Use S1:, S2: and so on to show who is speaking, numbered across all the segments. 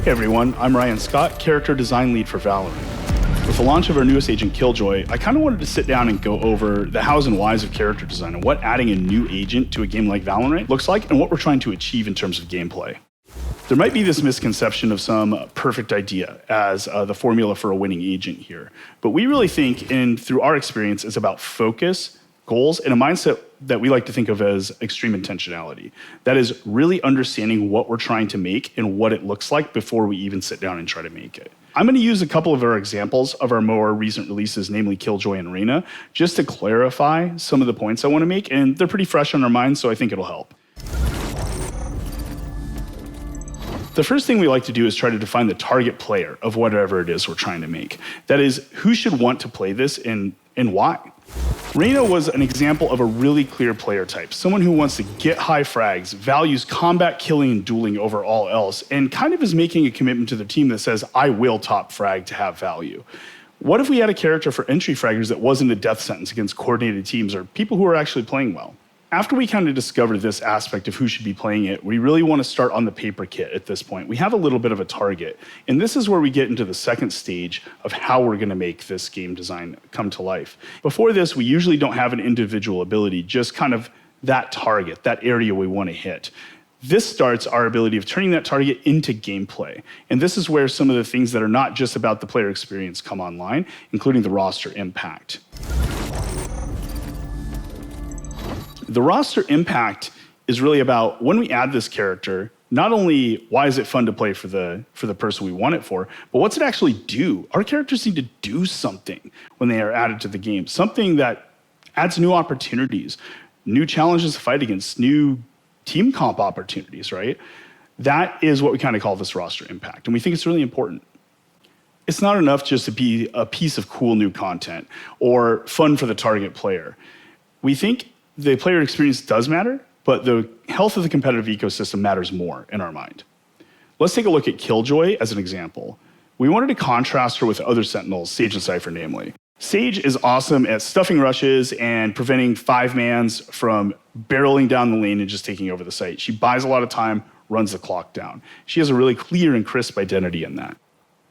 S1: Hey everyone, I'm Ryan Scott, character design lead for Valorant. With the launch of our newest agent, Killjoy, I kind of wanted to sit down and go over the hows and whys of character design and what adding a new agent to a game like Valorant looks like and what we're trying to achieve in terms of gameplay. There might be this misconception of some perfect idea as the formula for a winning agent here, but we really think, and through our experience, it's about focus, goals, and a mindset that we like to think of as extreme intentionality. That is really understanding what we're trying to make and what it looks like before we even sit down and try to make it. I'm going to use a couple of our examples of our more recent releases, namely Killjoy and Reyna, just to clarify some of the points I want to make, and they're pretty fresh on our minds, so I think it'll help. The first thing we like to do is try to define the target player of whatever it is we're trying to make. That is, who should want to play this and why? Reyna was an example of a really clear player type, someone who wants to get high frags, values combat, killing, and dueling over all else, and kind of is making a commitment to their team that says, I will top frag to have value. What if we had a character for entry fraggers that wasn't a death sentence against coordinated teams or people who are actually playing well? After we kind of discovered this aspect of who should be playing it, we really want to start on the paper kit at this point. We have a little bit of a target, and this is where we get into the second stage of how we're going to make this game design come to life. Before this, we usually don't have an individual ability, just kind of that target, that area we want to hit. This starts our ability of turning that target into gameplay, and this is where some of the things that are not just about the player experience come online, including the roster impact. The roster impact is really about when we add this character, not only why is it fun to play for the person we want it for, but what's it actually do? Our characters need to do something when they are added to the game, something that adds new opportunities, new challenges to fight against, new team comp opportunities, right? That is what we kind of call this roster impact, and we think it's really important. It's not enough just to be a piece of cool new content or fun for the target player. We think the player experience does matter, but the health of the competitive ecosystem matters more in our mind. Let's take a look at Killjoy as an example. We wanted to contrast her with other Sentinels, Sage and Cypher namely. Sage is awesome at stuffing rushes and preventing 5-mans from barreling down the lane and just taking over the site. She buys a lot of time, runs the clock down. She has a really clear and crisp identity in that.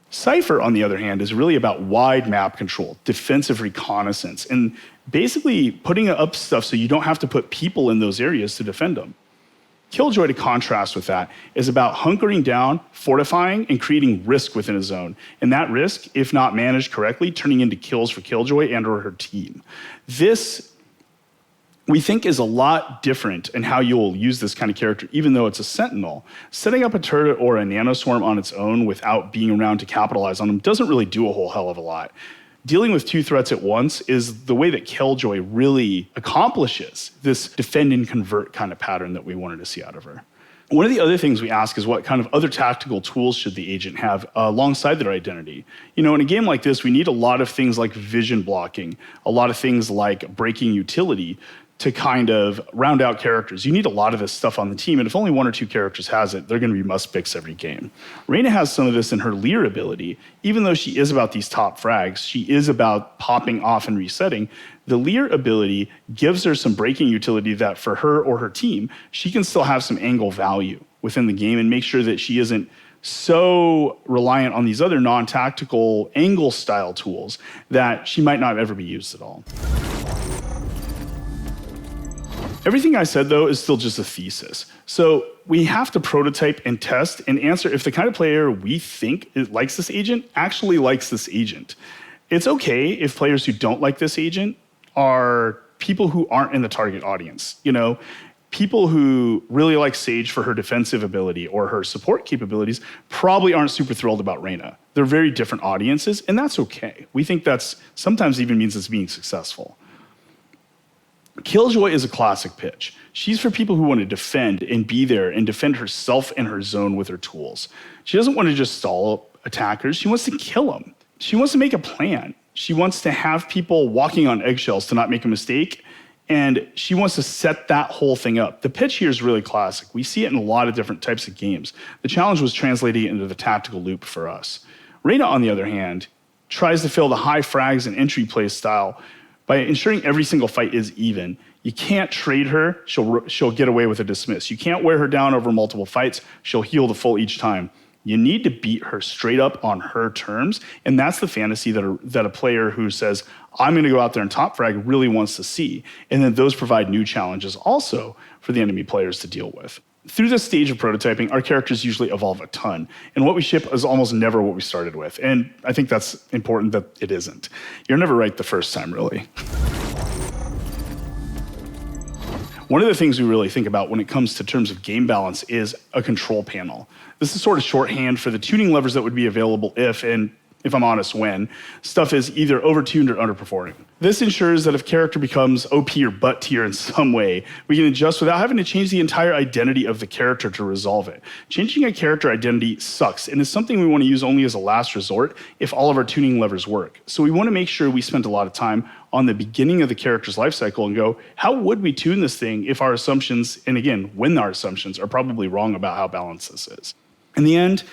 S1: Cypher, on the other hand, is really about wide map control, defensive reconnaissance, and basically putting up stuff so you don't have to put people in those areas to defend them. Killjoy, to contrast with that, is about hunkering down, fortifying, and creating risk within a zone. And that risk, if not managed correctly, turning into kills for Killjoy and or her team. This, we think, is a lot different in how you'll use this kind of character, even though it's a Sentinel. Setting up a turret or a nanoswarm on its own without being around to capitalize on them doesn't really do a whole hell of a lot. Dealing with two threats at once is the way that Killjoy really accomplishes this defend and convert kind of pattern that we wanted to see out of her. One of the other things we ask is what kind of other tactical tools should the agent have alongside their identity? You know, in a game like this, we need a lot of things like vision blocking, a lot of things like breaking utility to kind of round out characters. You need a lot of this stuff on the team, and if only one or two characters has it, they're going to be must-picks every game. Reyna has some of this in her Lear ability. Even though she is about these top frags, she is about popping off and resetting. The Lear ability gives her some breaking utility that for her or her team, she can still have some angle value within the game and make sure that she isn't so reliant on these other non-tactical angle-style tools that she might not ever be used at all. Everything I said, though, is still just a thesis. So we have to prototype and test and answer if the kind of player we think likes this agent actually likes this agent. It's okay if players who don't like this agent are people who aren't in the target audience. You know, people who really like Sage for her defensive ability or her support capabilities probably aren't super thrilled about Reyna. They're very different audiences, and that's okay. We think that's sometimes even means it's being successful. Killjoy is a classic pitch. She's for people who want to defend and be there and defend herself and her zone with her tools. She doesn't want to just stall attackers. She wants to kill them. She wants to make a plan. She wants to have people walking on eggshells to not make a mistake, and she wants to set that whole thing up. The pitch here is really classic. We see it in a lot of different types of games. The challenge was translating it into the tactical loop for us. Reyna, on the other hand, tries to fill the high frags and entry play style by ensuring every single fight is even. You can't trade her, she'll get away with a dismiss. You can't wear her down over multiple fights, she'll heal the full each time. You need to beat her straight up on her terms. And that's the fantasy that a player who says, I'm going to go out there and top frag really wants to see. And then those provide new challenges also for the enemy players to deal with. Through this stage of prototyping, our characters usually evolve a ton. And what we ship is almost never what we started with. And I think that's important that it isn't. You're never right the first time, really. One of the things we really think about when it comes to terms of game balance is a control panel. This is sort of shorthand for the tuning levers that would be available if I'm honest, when stuff is either overtuned or underperforming. This ensures that if character becomes OP or butt tier in some way, we can adjust without having to change the entire identity of the character to resolve it. Changing a character identity sucks and is something we want to use only as a last resort if all of our tuning levers work. So we want to make sure we spend a lot of time on the beginning of the character's life cycle and go, how would we tune this thing if our assumptions, and again, when our assumptions are probably wrong about how balanced this is. In the end,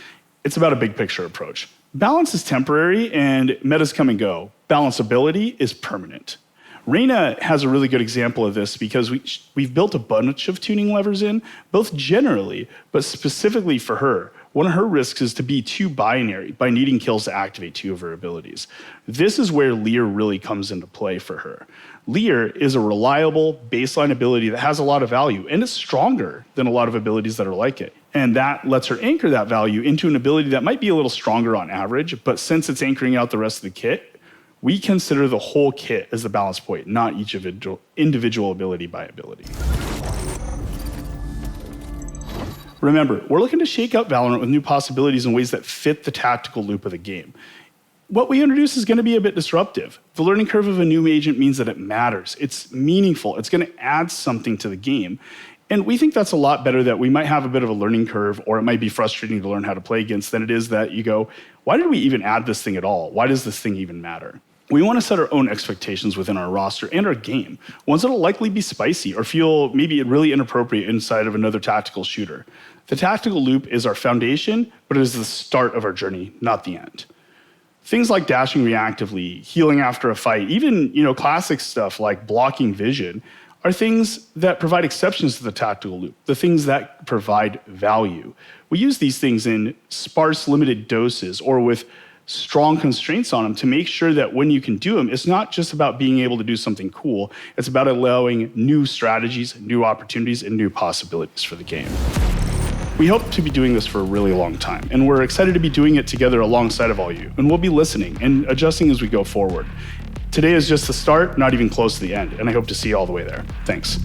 S1: it's about a big picture approach. Balance is temporary and metas come and go. Balanceability is permanent. Reyna has a really good example of this because we've built a bunch of tuning levers in, both generally, but specifically for her. One of her risks is to be too binary by needing kills to activate two of her abilities. This is where Lear really comes into play for her. Lear is a reliable baseline ability that has a lot of value and is stronger than a lot of abilities that are like it. And that lets her anchor that value into an ability that might be a little stronger on average, but since it's anchoring out the rest of the kit, we consider the whole kit as the balance point, not each individual ability by ability. Remember, we're looking to shake up Valorant with new possibilities in ways that fit the tactical loop of the game. What we introduce is going to be a bit disruptive. The learning curve of a new agent means that it matters. It's meaningful. It's going to add something to the game. And we think that's a lot better that we might have a bit of a learning curve, or it might be frustrating to learn how to play against, than it is that you go, why did we even add this thing at all? Why does this thing even matter? We want to set our own expectations within our roster and our game, ones that'll likely be spicy or feel maybe really inappropriate inside of another tactical shooter. The tactical loop is our foundation, but it is the start of our journey, not the end. Things like dashing reactively, healing after a fight, even classic stuff like blocking vision, are things that provide exceptions to the tactical loop, the things that provide value. We use these things in sparse, limited doses or with strong constraints on them to make sure that when you can do them, it's not just about being able to do something cool, it's about allowing new strategies, new opportunities, and new possibilities for the game. We hope to be doing this for a really long time, and we're excited to be doing it together alongside of all you, and we'll be listening and adjusting as we go forward. Today is just the start, not even close to the end, and I hope to see you all the way there. Thanks.